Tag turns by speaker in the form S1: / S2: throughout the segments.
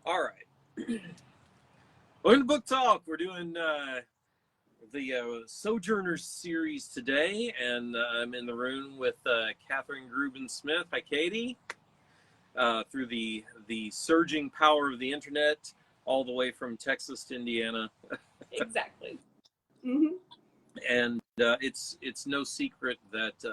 S1: All right. Welcome to Book Talk. We're doing the Sojourners series today, and I'm in the room with Catherine Gruben Smith. Hi, Katie. Through the surging power of the internet, all the way from Texas to Indiana.
S2: Exactly. Mm-hmm.
S1: And it's no secret that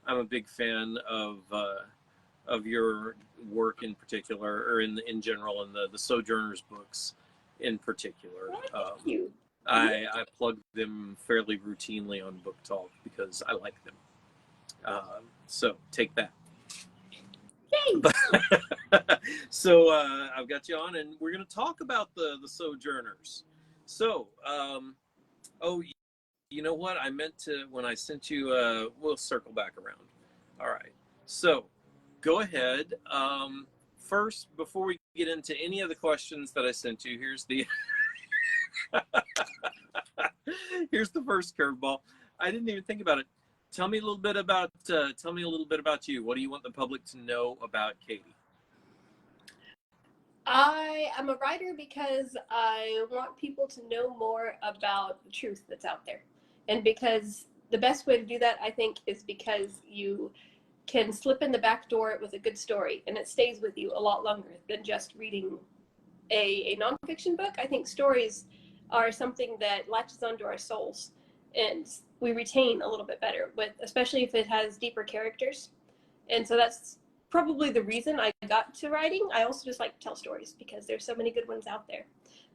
S1: I'm a big fan of your work in particular, or in general, in the Sojourners books in particular.
S2: Thank you.
S1: I plug them fairly routinely on Book Talk because I like them. So take that.
S2: Yay!
S1: So I've got you on, and we're going to talk about the Sojourners. So, oh, you know what? I meant to, when I sent you, we'll circle back around. All right. So go ahead. First, before we get into any of the questions that I sent you, here's the here's the first curveball. I didn't even think about it. Tell me a little bit about you. What do you want the public to know about Katie?
S2: I am a writer because I want people to know more about the truth that's out there. And because the best way to do that, I think, is because you can slip in the back door with a good story and it stays with you a lot longer than just reading a nonfiction book. I think stories are something that latches onto our souls and we retain a little bit better, especially if it has deeper characters. And so that's probably the reason I got to writing. I also just like to tell stories because there's so many good ones out there.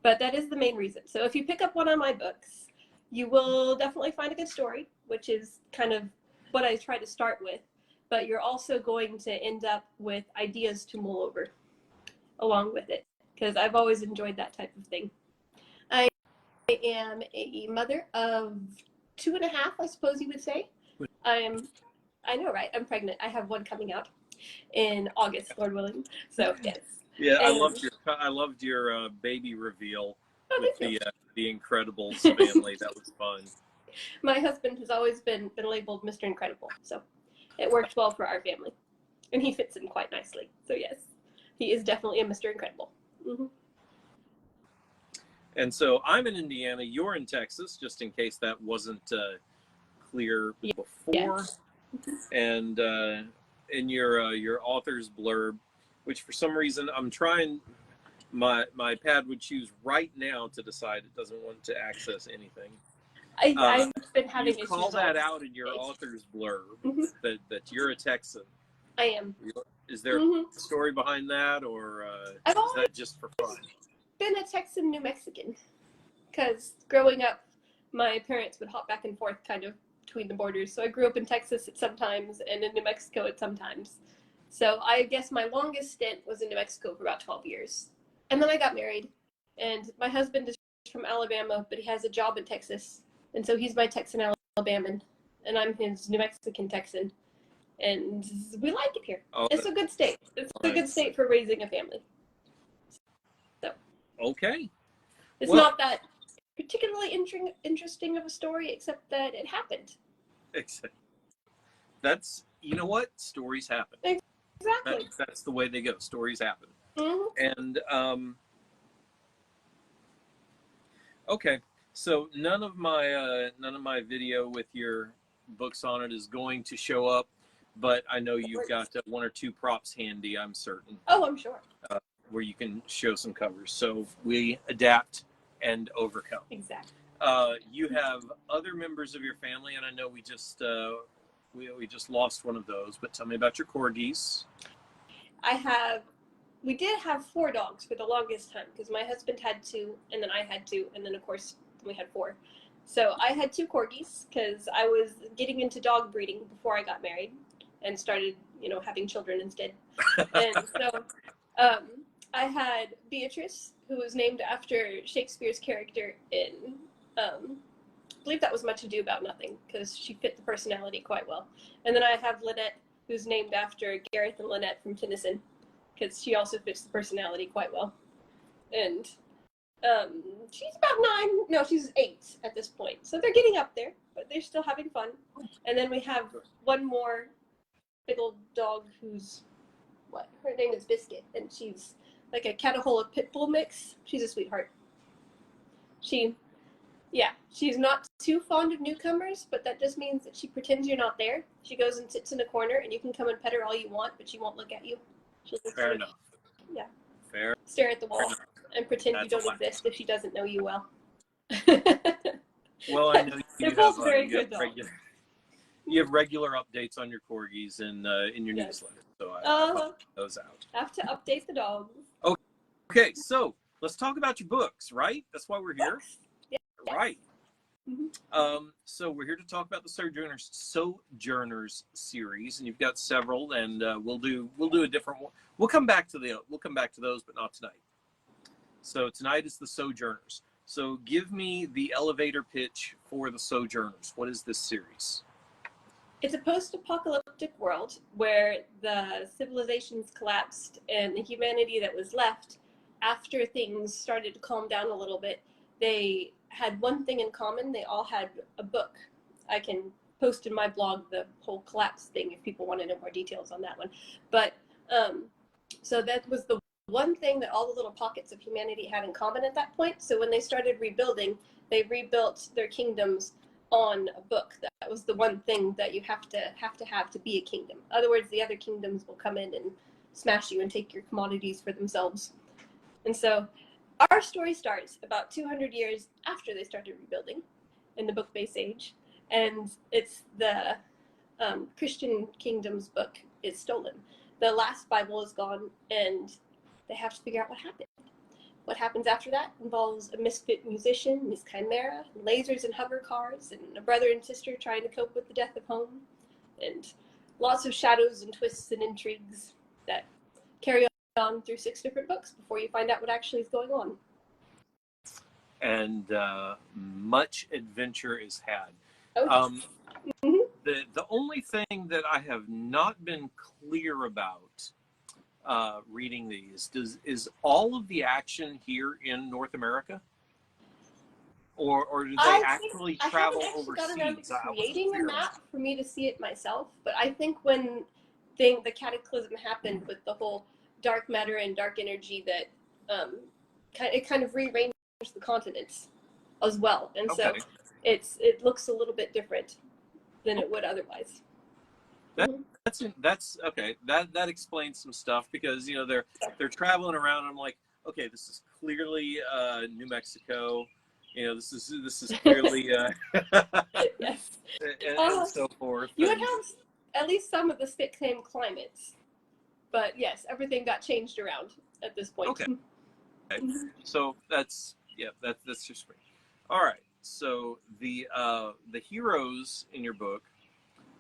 S2: But that is the main reason. So if you pick up one of my books, you will definitely find a good story, which is kind of what I try to start with. But you're also going to end up with ideas to mull over along with it, because I've always enjoyed that type of thing. I am a mother of 2.5, I suppose you would say. I know, right? I'm pregnant. I have one coming out in August, Lord willing. So yes.
S1: Yeah, and I loved your baby reveal with the Incredibles family. That was fun.
S2: My husband has always been labeled Mr. Incredible, so it worked well for our family, and he fits in quite nicely. So yes, he is definitely a Mr. Incredible. Mm-hmm.
S1: And so I'm in Indiana. You're in Texas, just in case that wasn't clear before.
S2: Yeah.
S1: And in your author's blurb, which for some reason I'm trying, my pad would choose right now to decide it doesn't want to access anything.
S2: I've been having
S1: you
S2: issues.
S1: Call that out in your author's blurb that you're a Texan.
S2: I am.
S1: Is there a story behind that, or is that just for fun?
S2: Been a Texan New Mexican, because growing up, my parents would hop back and forth kind of between the borders. So I grew up in Texas at some times and in New Mexico at some times. So I guess my longest stint was in New Mexico for about 12 years. And then I got married, and my husband is from Alabama, but he has a job in Texas. And so he's my Texan Alabaman, and I'm his New Mexican Texan. And we like it here. Oh, it's a good state. It's a good state for raising a family. So.
S1: Okay.
S2: It's not that particularly interesting of a story, except that it happened.
S1: That's, you know what? Stories happen.
S2: Exactly.
S1: That's the way they go. Stories happen.
S2: Mm-hmm.
S1: And okay, so none of my video with your books on it is going to show up, but I know you've got one or two props handy, I'm certain.
S2: Oh, I'm sure.
S1: Where you can show some covers. So we adapt and overcome.
S2: Exactly.
S1: You have other members of your family, and I know we just lost one of those, but tell me about your corgis.
S2: We did have 4 dogs for the longest time, because my husband had 2, and then I had 2, and then of course we had 4. So I had 2 corgis because I was getting into dog breeding before I got married and started, having children instead. And so I had Beatrice, who was named after Shakespeare's character in, I believe that was Much Ado About Nothing, because she fit the personality quite well. And then I have Lynette, who's named after Gareth and Lynette from Tennyson, because she also fits the personality quite well. And she's about she's 8 at this point. So they're getting up there, but they're still having fun. And then we have one more big old dog who's, her name is Biscuit, and she's like a Catahoula pit bull mix. She's a sweetheart. She's not too fond of newcomers, but that just means that she pretends you're not there. She goes and sits in a corner, and you can come and pet her all you want, but she won't look at you. She'll just
S1: Fair enough.
S2: Yeah.
S1: Fair.
S2: Stare at the wall and pretend you don't exist if she doesn't know you well.
S1: Well, I know
S2: They're both very good dogs.
S1: You have regular updates on your corgis in your newsletter, so I put those out.
S2: Have to update the dogs.
S1: Okay, so let's talk about your books, right? That's why we're here.
S2: Yeah.
S1: Right.
S2: Mm-hmm.
S1: So we're here to talk about the Sojourners series, and you've got several, and we'll do a different one. We'll come back to those, but not tonight. So tonight is the Sojourners. So give me the elevator pitch for the Sojourners. What is this series?
S2: It's a post-apocalyptic world where the civilizations collapsed, and the humanity that was left after things started to calm down a little bit, they had one thing in common. They all had a book. I can post in my blog the whole collapse thing if people want to know more details on that one. But so that was the one thing that all the little pockets of humanity had in common at that point. So when they started rebuilding, they rebuilt their kingdoms on a book. That was the one thing that you have to be a kingdom. In other words, the other kingdoms will come in and smash you and take your commodities for themselves. And so our story starts about 200 years after they started rebuilding in the book base age, and it's the Christian kingdom's book is stolen. The last Bible is gone, and they have to figure out what happened. What happens after that involves a misfit musician, Miss Chimera, lasers and hover cars, and a brother and sister trying to cope with the death of home, and lots of shadows and twists and intrigues that carry on through 6 different books before you find out what actually is going on.
S1: And much adventure is had.
S2: Mm-hmm.
S1: The only thing that I have not been clear about reading these is all of the action here in North America, or do they actually travel overseas?
S2: I haven't actually gotten around to creating a map for me to see it myself, but I think when the cataclysm happened with the whole dark matter and dark energy, that it kind of rearranged the continents as well, and so it looks a little bit different than it would otherwise.
S1: That's okay. That explains some stuff, because they're traveling around. And I'm like, okay, this is clearly New Mexico. This is clearly
S2: yes,
S1: and so forth.
S2: You would have at least some of the same climates, but yes, everything got changed around at this point.
S1: Okay. So that's just great. All right. So the heroes in your book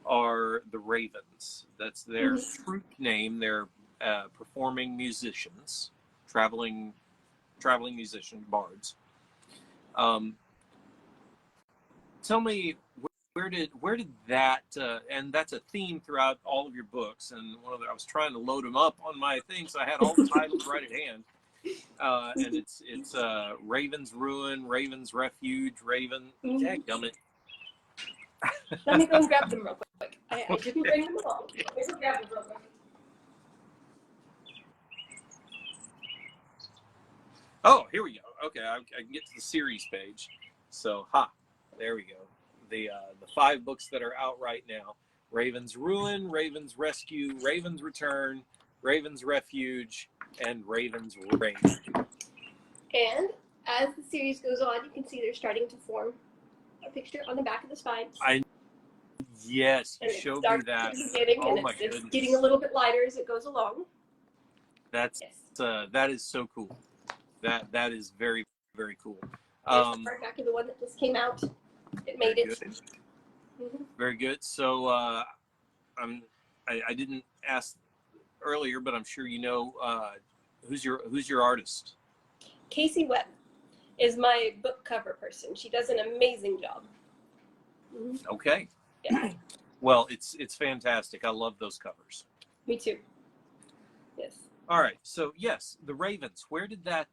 S1: are the Ravens. That's their troop name. They're performing musicians, traveling musician bards. Tell me, where did that and that's a theme throughout all of your books. And I was trying to load them up on my thing, so I had all the titles right at hand. And it's Raven's Ruin, Raven's Refuge, Dadgummit.
S2: Let me go and grab them real quick. I didn't bring them along. Let me go grab them real quick.
S1: Oh, here we go. Okay, I can get to the series page. So, there we go. The 5 books that are out right now: Raven's Ruin, Raven's Rescue, Raven's Return, Raven's Refuge, and Raven's Reign.
S2: And as the series goes on, you can see they're starting to form a picture on the back of the spines.
S1: Yes, you showed me that.
S2: It's getting a little bit lighter as it goes along.
S1: That is so cool. That is very, very cool.
S2: Back to the one that just came out. It made it.
S1: Very good. So I didn't ask earlier, but I'm sure you know who's your artist.
S2: Casey Webb is my book cover person. She does an amazing job.
S1: Okay.
S2: Yeah.
S1: Well, it's fantastic. I love those covers.
S2: Me too. Yes.
S1: All right. So yes, the Ravens. Where did that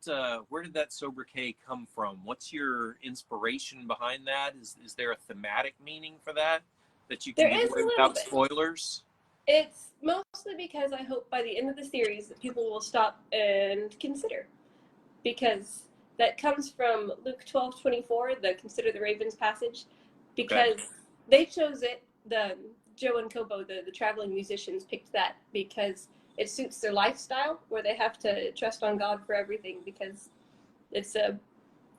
S1: sobriquet come from? What's your inspiration behind that? Is there a thematic meaning for that you can give away without spoilers?
S2: It's mostly because I hope by the end of the series that people will stop and consider, because that comes from Luke 12:24, the "Consider the Ravens" passage, because they chose it. The Joe and Kobo, the traveling musicians, picked that because it suits their lifestyle, where they have to trust on God for everything, because it's a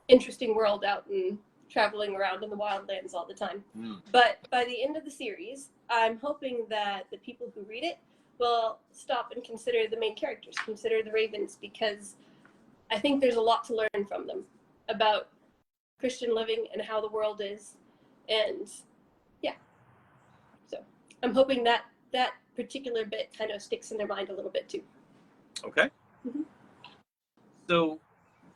S2: interesting world out and traveling around in the wildlands all the time. But by the end of the series, I'm hoping that the people who read it will stop and consider the main characters, consider the Ravens, because I think there's a lot to learn from them about Christian living and how the world is. And yeah, so I'm hoping that that particular bit kind of sticks in their mind a little bit too.
S1: Okay. Mm-hmm. So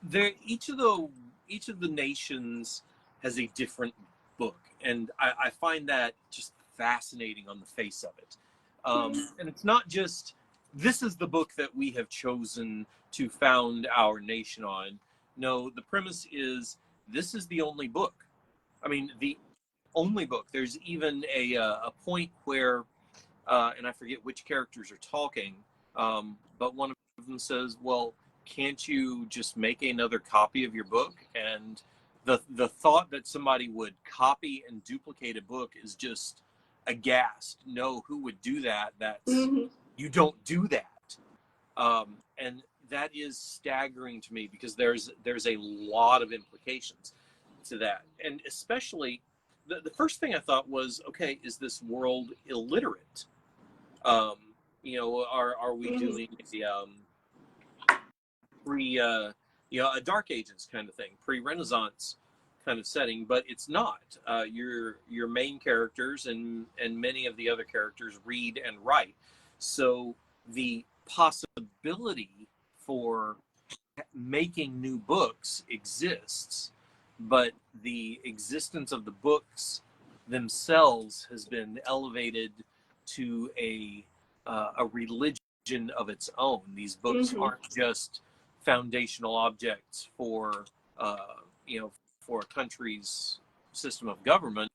S1: there, each of the nations has a different book, and I find that just fascinating on the face of it. And it's not just, this is the book that we have chosen to found our nation on. No, the premise is, this is the only book. I mean, the only book. There's even a point where, and I forget which characters are talking, but one of them says, well, can't you just make another copy of your book? And the thought that somebody would copy and duplicate a book is just aghast. No, who would do that? That's you don't do that. And that is staggering to me, because there's a lot of implications to that. And especially the first thing I thought was, okay, is this world illiterate? You know, are we doing a Dark Ages kind of thing, pre-Renaissance kind of setting? But it's not. Your main characters and many of the other characters read and write, so the possibility for making new books exists, but the existence of the books themselves has been elevated to a religion of its own. These books aren't just foundational objects for for a country's system of government.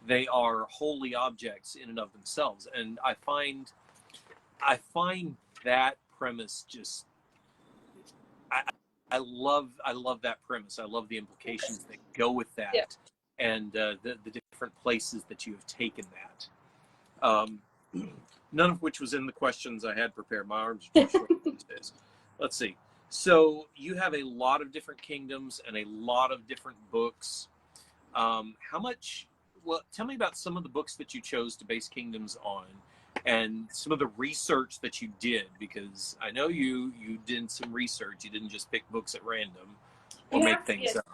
S1: They are holy objects in and of themselves, and I find that premise just, I love that premise. I love the implications that go with that, and the different places that you have taken that. None of which was in the questions I had prepared. My arms are too short these days. Let's see. So you have a lot of different kingdoms and a lot of different books. How much? Well, tell me about some of the books that you chose to base kingdoms on, and some of the research that you did, because I know you did some research. You didn't just pick books at random or make things up.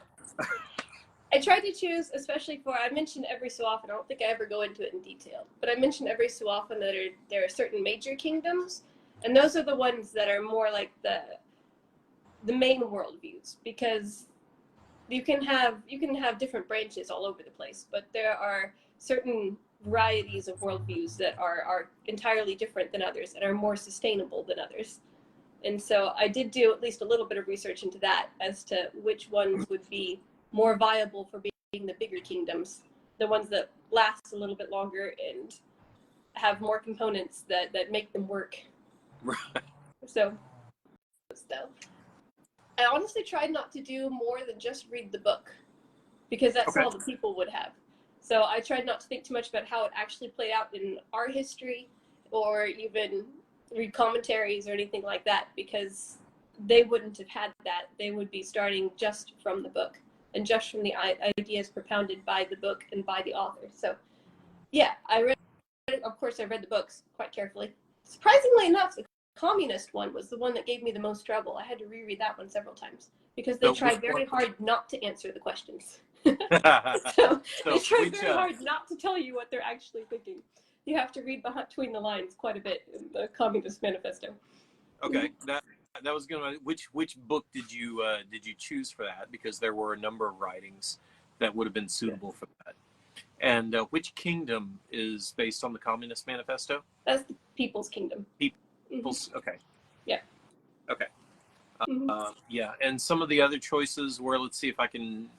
S2: I tried to choose, especially I mentioned every so often, I don't think I ever go into it in detail, but I mentioned every so often that there are certain major kingdoms, and those are the ones that are more like the main worldviews, because you can have different branches all over the place, but there are certain varieties of worldviews that are entirely different than others and are more sustainable than others. And so I did do at least a little bit of research into that, as to which ones would be more viable for being the bigger kingdoms, the ones that last a little bit longer and have more components that make them work.
S1: Right.
S2: So I honestly tried not to do more than just read the book, because that's all the people would have. So I tried not to think too much about how it actually played out in our history, or even read commentaries or anything like that, because they wouldn't have had that. They would be starting just from the book and just from the ideas propounded by the book and by the author. So yeah, of course I read the books quite carefully. Surprisingly enough, the communist one was the one that gave me the most trouble. I had to reread that one several times, because they tried very hard not to answer the questions. so they tried very hard not to tell you what they're actually thinking. You have to read between the lines quite a bit in the Communist Manifesto.
S1: Okay, that was gonna. Which book did you choose for that? Because there were a number of writings that would have been suitable for that. And which kingdom is based on the Communist Manifesto?
S2: That's the People's Kingdom.
S1: People's. Okay.
S2: Yeah.
S1: Okay. Yeah, and some of the other choices were, let's see if I can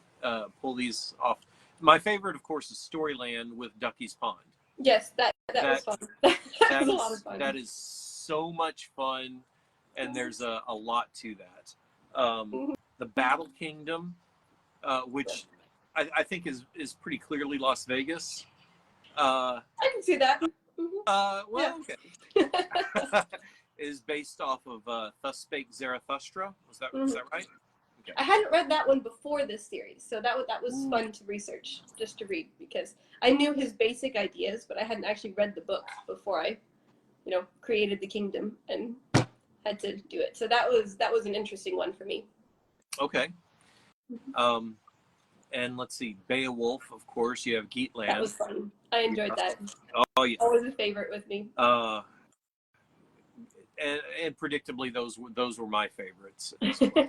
S1: pull these off. My favorite, of course, is Storyland with Ducky's Pond.
S2: Yes, that that was fun. That was a lot of fun.
S1: That is so much fun, and there's a lot to that. The Battle Kingdom, which I think is pretty clearly Las Vegas.
S2: I can see that.
S1: Well,
S2: Yeah.
S1: okay. Is based off of Thus Spake Zarathustra. Was that right? Okay.
S2: I hadn't read that one before this series, so that was fun to research, just to read, because I knew his basic ideas, but I hadn't actually read the book before I, created the kingdom and had to do it. So that was an interesting one for me.
S1: Okay. And let's see, Beowulf, of course. You have Geatland.
S2: That was fun. I enjoyed that.
S1: Oh yeah.
S2: Always a favorite with me.
S1: And predictably, those were my favorites as well.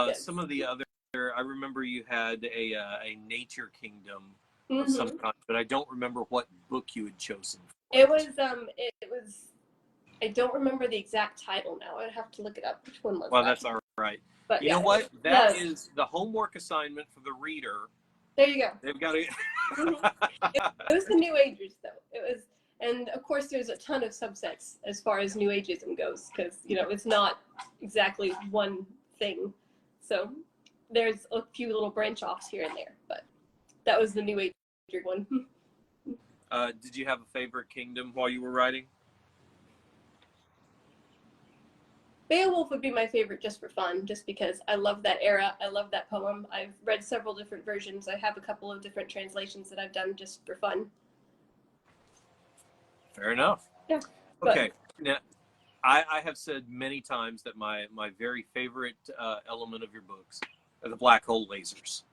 S1: Yes. Some of the other, I remember you had a Nature Kingdom of some kind, but I don't remember what book you had chosen.
S2: It was I don't remember the exact title now. I'd have to look it up. Which one was that?
S1: Well, that's all right. But you know what? That is the homework assignment for the reader.
S2: There you go.
S1: They've got to.
S2: It was the New Agers, though. It was. And of course, there's a ton of subsets as far as New Ageism goes, because it's not exactly one thing. So there's a few little branch offs here and there, but that was the New Ager one.
S1: Did you have a favorite kingdom while you were writing?
S2: Beowulf would be my favorite just for fun, just because I love that era. I love that poem. I've read several different versions. I have a couple of different translations that I've done just for fun.
S1: Fair enough.
S2: Yeah.
S1: Okay. Now, I have said many times that my very favorite element of your books are the black hole lasers.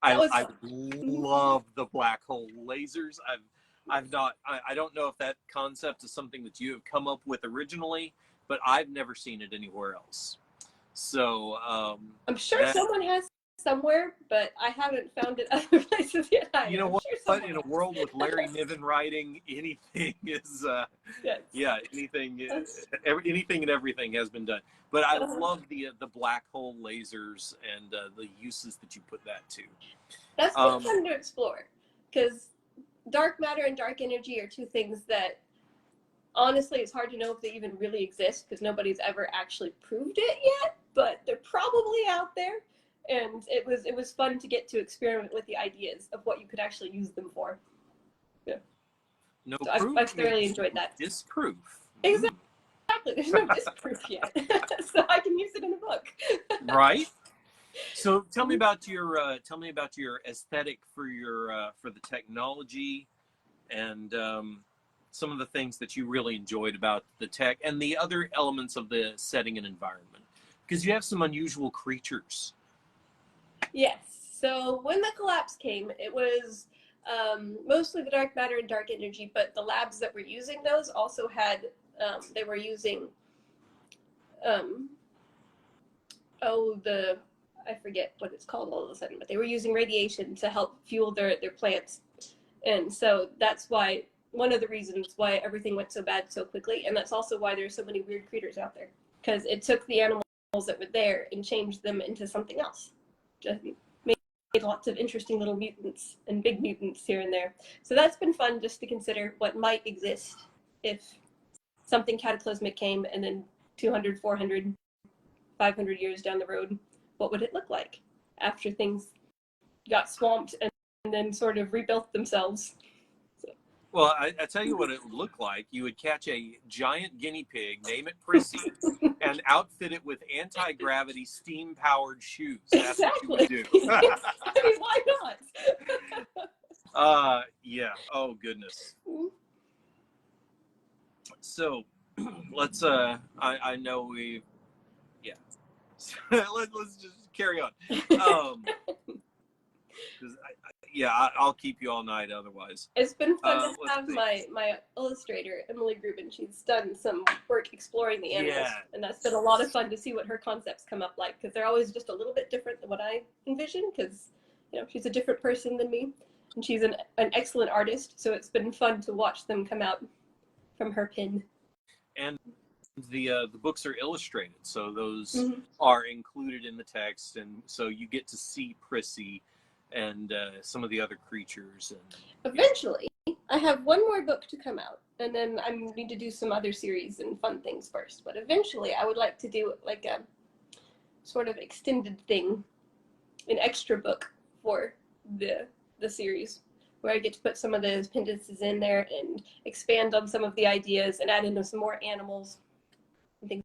S1: I love the black hole lasers. I don't know if that concept is something that you have come up with originally, but I've never seen it anywhere else. So
S2: I'm sure someone has somewhere, but I haven't found it other places yet.
S1: You know what? Sure, in a world with Larry Niven writing, anything is anything and everything has been done. But I love the black hole lasers and the uses that you put that to.
S2: That's been fun to explore, because dark matter and dark energy are two things that honestly it's hard to know if they even really exist, because nobody's ever actually proved it yet, but they're probably out there. And it was fun to get to experiment with the ideas of what you could actually use them for. Yeah.
S1: No
S2: so
S1: proof.
S2: I've thoroughly enjoyed that.
S1: Disproof.
S2: Exactly. There's no disproof yet, so I can use it in a book.
S1: Right. So tell me about your aesthetic for the technology, and some of the things that you really enjoyed about the tech and the other elements of the setting and environment, because you have some unusual creatures.
S2: Yes. So when the collapse came, it was mostly the dark matter and dark energy, but the labs that were using those also had, they were using, I forget what it's called all of a sudden, but they were using radiation to help fuel their plants. And so that's why, one of the reasons why everything went so bad so quickly. And that's also why there's so many weird creatures out there, because it took the animals that were there and changed them into something else. Just made lots of interesting little mutants and big mutants here and there. So that's been fun, just to consider what might exist if something cataclysmic came, and then 200, 400, 500 years down the road, what would it look like after things got swamped and then sort of rebuilt themselves?
S1: Well, I tell you what it would look like. You would catch a giant guinea pig, name it Prissy, and outfit it with anti-gravity steam-powered shoes. That's
S2: exactly.
S1: what you would do.
S2: I mean, why
S1: not? Yeah. Oh, goodness. So, let's, I know we, yeah. let's just carry on. I'll keep you all night otherwise.
S2: It's been fun to have my illustrator, Emily Gruben. She's done some work exploring the animals, and that's been a lot of fun to see what her concepts come up like, because they're always just a little bit different than what I envision, because she's a different person than me, and she's an excellent artist, so it's been fun to watch them come out from her pen.
S1: And the books are illustrated, so those are included in the text, and so you get to see Prissy and some of the other creatures. And
S2: eventually, I have one more book to come out, and then I need to do some other series and fun things first. But eventually, I would like to do like a sort of extended thing, an extra book for the series, where I get to put some of the appendices in there and expand on some of the ideas and add in some more animals and things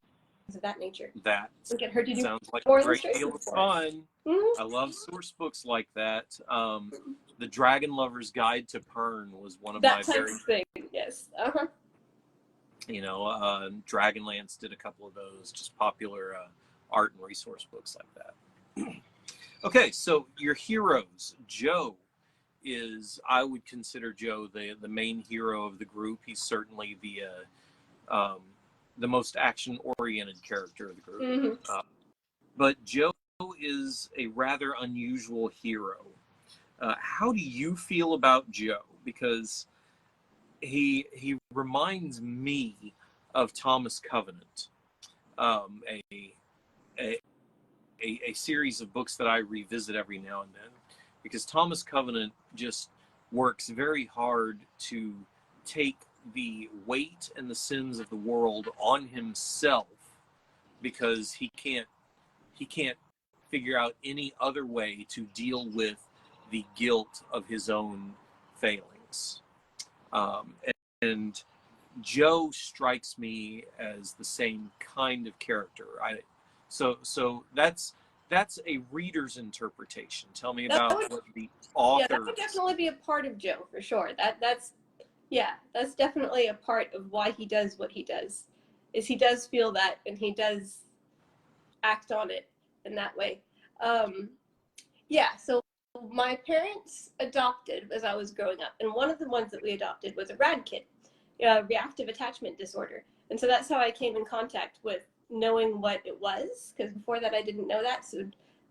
S2: of that nature.
S1: That
S2: and get her to do
S1: sounds like
S2: more
S1: a great deal of fun.
S2: Mm-hmm.
S1: I love source books like that. The Dragon Lover's Guide to Pern was one of
S2: that
S1: my
S2: type
S1: very
S2: of thing. Yes.
S1: Dragonlance did a couple of those, just popular art and resource books like that. Okay, so your heroes. Joe I would consider Joe the main hero of the group. He's certainly the most action-oriented character of the group.
S2: Mm-hmm.
S1: But Joe is a rather unusual hero. How do you feel about Joe? Because he reminds me of Thomas Covenant, a series of books that I revisit every now and then, because Thomas Covenant just works very hard to take the weight and the sins of the world on himself, because he can't figure out any other way to deal with the guilt of his own failings. And Joe strikes me as the same kind of character. So that's a reader's interpretation. Tell me about what the author.
S2: Yeah, that would definitely be a part of Joe for sure. That's definitely a part of why he does what he does. Is he does feel that, and he does act on it in that way. So my parents adopted as I was growing up, and one of the ones that we adopted was a rad kid, reactive attachment disorder. And so that's how I came in contact with knowing what it was, because before that I didn't know that. So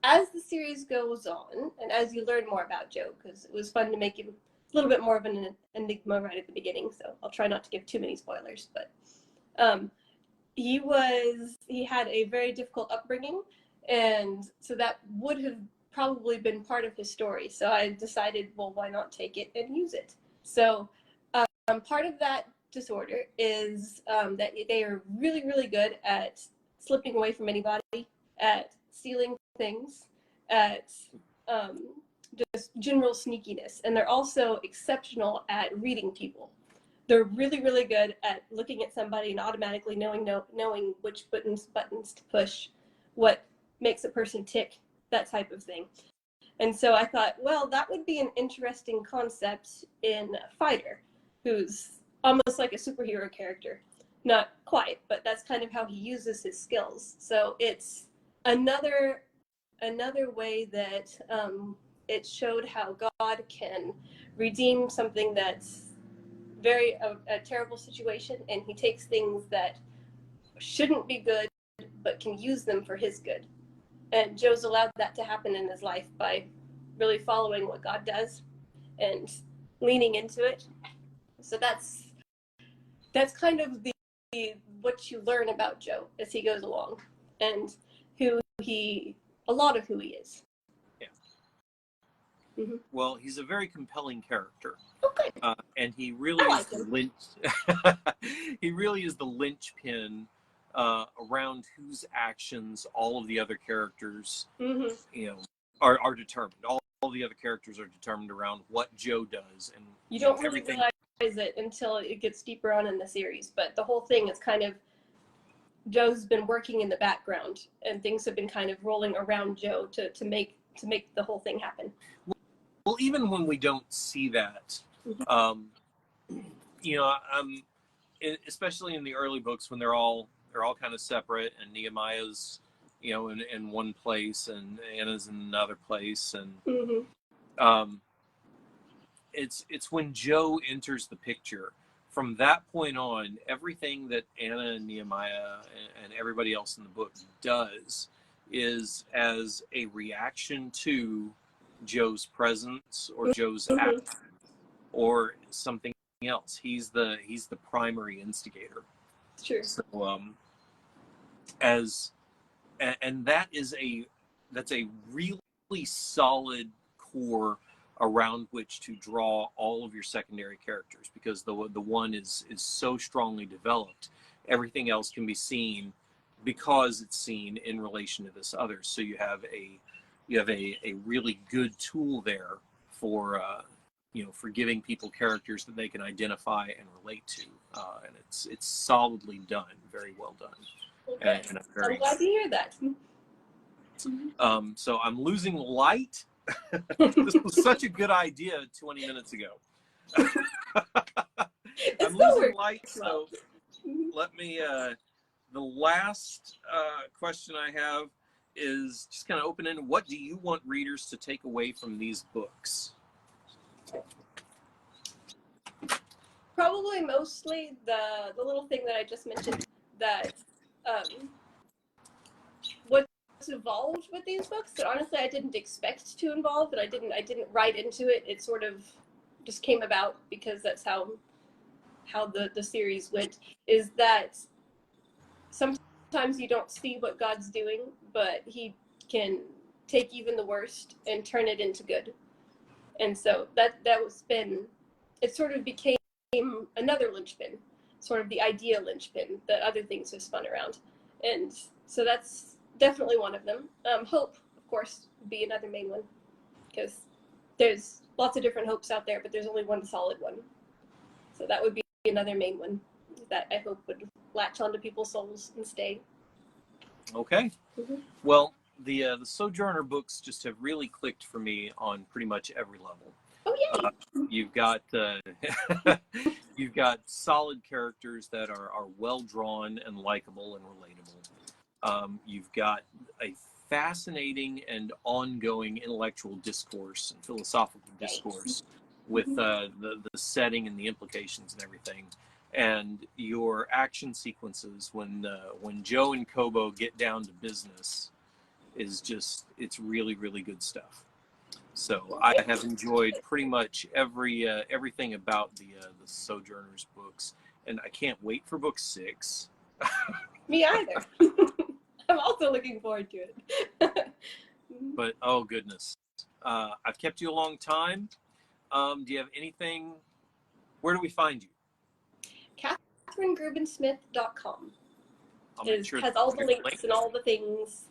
S2: as the series goes on, and as you learn more about Joe, because it was fun to make him a little bit more of an enigma right at the beginning, so I'll try not to give too many spoilers, but he had a very difficult upbringing, and so that would have probably been part of his story. So I decided, well, why not take it and use it? So part of that disorder is that they are really, really good at slipping away from anybody, at stealing things, at just general sneakiness. And they're also exceptional at reading people. They're really, really good at looking at somebody and automatically knowing which buttons to push, what makes a person tick, that type of thing. And so I thought, well, that would be an interesting concept in a fighter, who's almost like a superhero character. Not quite, but that's kind of how he uses his skills. So it's another way that it showed how God can redeem something that's a terrible situation, and he takes things that shouldn't be good but can use them for his good. And Joe's allowed that to happen in his life by really following what God does and leaning into it. So that's kind of what you learn about Joe as he goes along, and a lot of who he is.
S1: Yeah.
S2: Mm-hmm.
S1: Well, he's a very compelling character.
S2: Okay.
S1: And he really is the he really is the linchpin around whose actions all of the other characters, are determined. All the other characters are determined around what Joe does, and
S2: you don't really realize it until it gets deeper on in the series. But the whole thing is kind of Joe's been working in the background, and things have been kind of rolling around Joe to make the whole thing happen.
S1: Well, even when we don't see that, especially in the early books when they're all kind of separate, and Nehemiah's, in one place, and Anna's in another place, and it's when Joe enters the picture. From that point on, everything that Anna and Nehemiah and everybody else in the book does is as a reaction to Joe's presence or Joe's act or something else. He's the primary instigator.
S2: Sure.
S1: So that's a really solid core around which to draw all of your secondary characters, because the one is so strongly developed. Everything else can be seen because it's seen in relation to this other. So you have a really good tool there for for giving people characters that they can identify and relate to, and it's solidly done, very well done.
S2: Okay.
S1: And
S2: I'm glad to hear that.
S1: So I'm losing light. This was such a good idea 20 minutes ago. I'm losing light, so let me, the last question I have is just kind of open-ended. What do you want readers to take away from these books?
S2: Probably mostly the little thing that I just mentioned, that what's evolved with these books that honestly I didn't expect to involve, and I didn't write into it. It sort of just came about because that's how the series went, is that sometimes you don't see what God's doing, but he can take even the worst and turn it into good. And so it sort of became another linchpin, sort of the idea linchpin that other things have spun around. And so that's definitely one of them. Hope, of course, would be another main one, because there's lots of different hopes out there, but there's only one solid one. So that would be another main one that I hope would latch onto people's souls and stay.
S1: Okay. Well, the Sojourner books just have really clicked for me on pretty much every level.
S2: Oh, yay!
S1: You've got solid characters that are well drawn and likable and relatable. You've got a fascinating and ongoing intellectual discourse and philosophical discourse with the setting and the implications and everything. And your action sequences when Joe and Kobo get down to business is just, it's really, really good stuff. So I have enjoyed pretty much everything about the Sojourners books, and I can't wait for book 6.
S2: Me either. I'm also looking forward to it.
S1: But oh goodness, I've kept you a long time. Do you have anything? Where do we find you?
S2: CatherineGrubenSmith.com has all the links and all the things.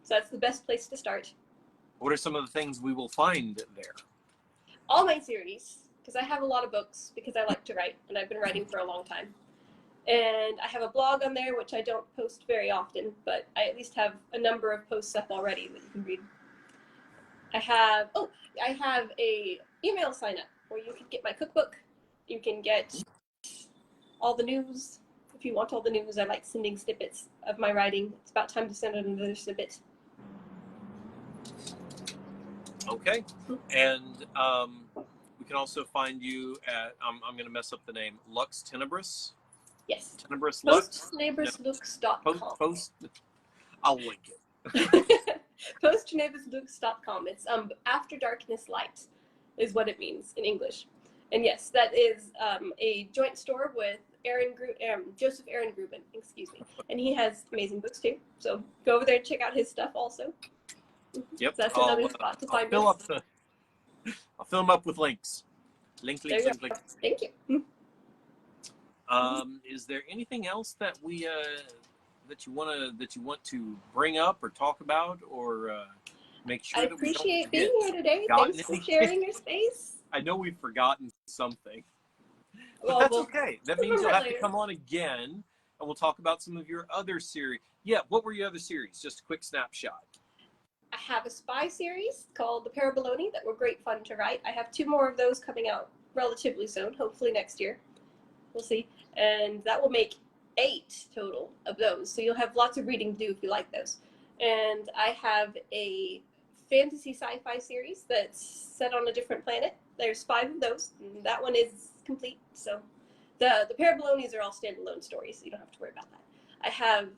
S2: So that's the best place to start.
S1: What are some of the things we will find there?
S2: All my series, because I have a lot of books, because I like to write, and I've been writing for a long time. And I have a blog on there, which I don't post very often, but I at least have a number of posts up already that you can read. I have a email sign up where you can get my cookbook. You can get all the news. If you want all the news, I like sending snippets of my writing. It's about time to send out another snippet.
S1: Okay. And we can also find you at, I'm going to mess up the name, Lux Tenebris?
S2: Yes.
S1: Tenebris Lux?
S2: Post-tenebruslux.com.
S1: I'll link it.
S2: Post-tenebruslux.com. It's After Darkness Light is what it means in English. And yes, that is a joint store with Joseph Aaron Gruben, excuse me. And he has amazing books too. So go over there and check out his stuff also.
S1: Yep.
S2: So that's another spot to find
S1: I'll
S2: us.
S1: fill them up with links. Link.
S2: Thank you.
S1: Is there anything else that we that you want to bring up or talk about, or make sure
S2: I
S1: that we don't
S2: appreciate being here today. Thanks for sharing your space.
S1: I know we've forgotten something, but
S2: Well,
S1: that's okay. That means you'll have
S2: later.
S1: to come on again, and we'll talk about some of your other series. Yeah, what were your other series? Just a quick snapshot.
S2: I have a spy series called The Paraboloni that were great fun to write. I have 2 more of those coming out relatively soon, hopefully next year. We'll see. And that will make 8 total of those. So you'll have lots of reading to do if you like those. And I have a fantasy sci-fi series that's set on a different planet. There's 5 of those. And that one is complete. So the Parabolonis are all standalone stories, so you don't have to worry about that. I have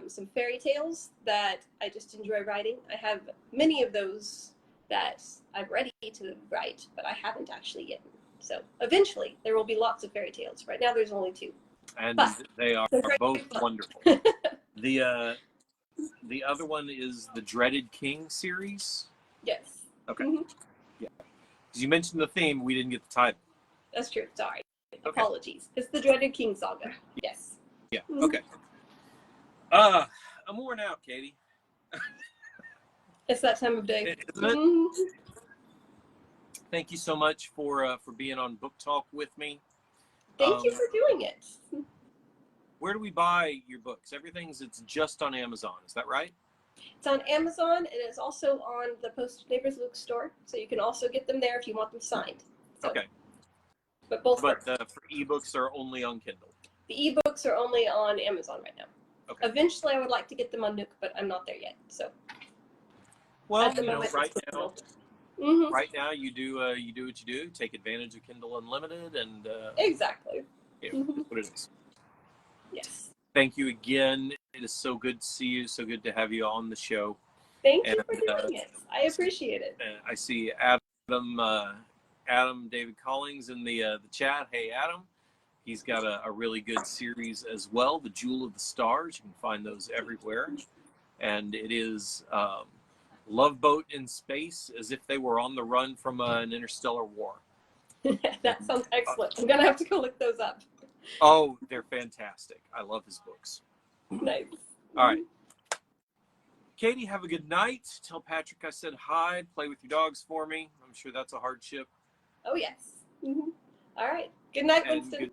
S2: some fairy tales that I just enjoy writing. I have many of those that I'm ready to write, but I haven't actually yet. So eventually there will be lots of fairy tales. Right now there's only 2.
S1: And
S2: but
S1: they are both wonderful. The other one is the Dreaded King series.
S2: Yes.
S1: Okay. Yeah. Because you mentioned the theme, we didn't get the title.
S2: That's true. Sorry.
S1: Okay.
S2: Apologies. It's the dreaded King Saga. Yes.
S1: Yeah. Okay. I'm worn out, Katie.
S2: It's that time of day.
S1: Isn't it?
S2: Mm-hmm.
S1: Thank you so much for being on Book Talk with me.
S2: Thank you for doing it.
S1: Where do we buy your books? It's just on Amazon. Is that right?
S2: It's on Amazon, and it's also on the Post Neighbors Bookstore, so you can also get them there if you want them signed. So,
S1: Okay.
S2: But both
S1: But
S2: work.
S1: for ebooks, they're only on Kindle.
S2: The ebooks are only on Amazon right now.
S1: Okay.
S2: Eventually, I would like to get them on Nook, but I'm not there yet. So.
S1: Well,
S2: At the moment,
S1: right
S2: it's
S1: now,
S2: mm-hmm.
S1: right now you do what you do. Take advantage of Kindle Unlimited, and
S2: Exactly.
S1: yeah,
S2: Mm-hmm.
S1: that's what it is.
S2: Yes.
S1: Thank you again. It is so good to see you. So good to have you on the show.
S2: Thank you for doing it. I appreciate it.
S1: I see Adam David Collings in the chat. Hey, Adam. He's got a really good series as well, The Jewel of the Stars. You can find those everywhere. And it is Love Boat in Space, as if they were on the run from an interstellar war.
S2: That sounds excellent. I'm going to have to go look those up.
S1: Oh, they're fantastic. I love his books.
S2: Nice.
S1: All right. Katie, have a good night. Tell Patrick I said hi. Play with your dogs for me. I'm sure that's a hardship.
S2: Oh, yes. Mm-hmm. All right. Good night,
S1: And
S2: Winston.
S1: good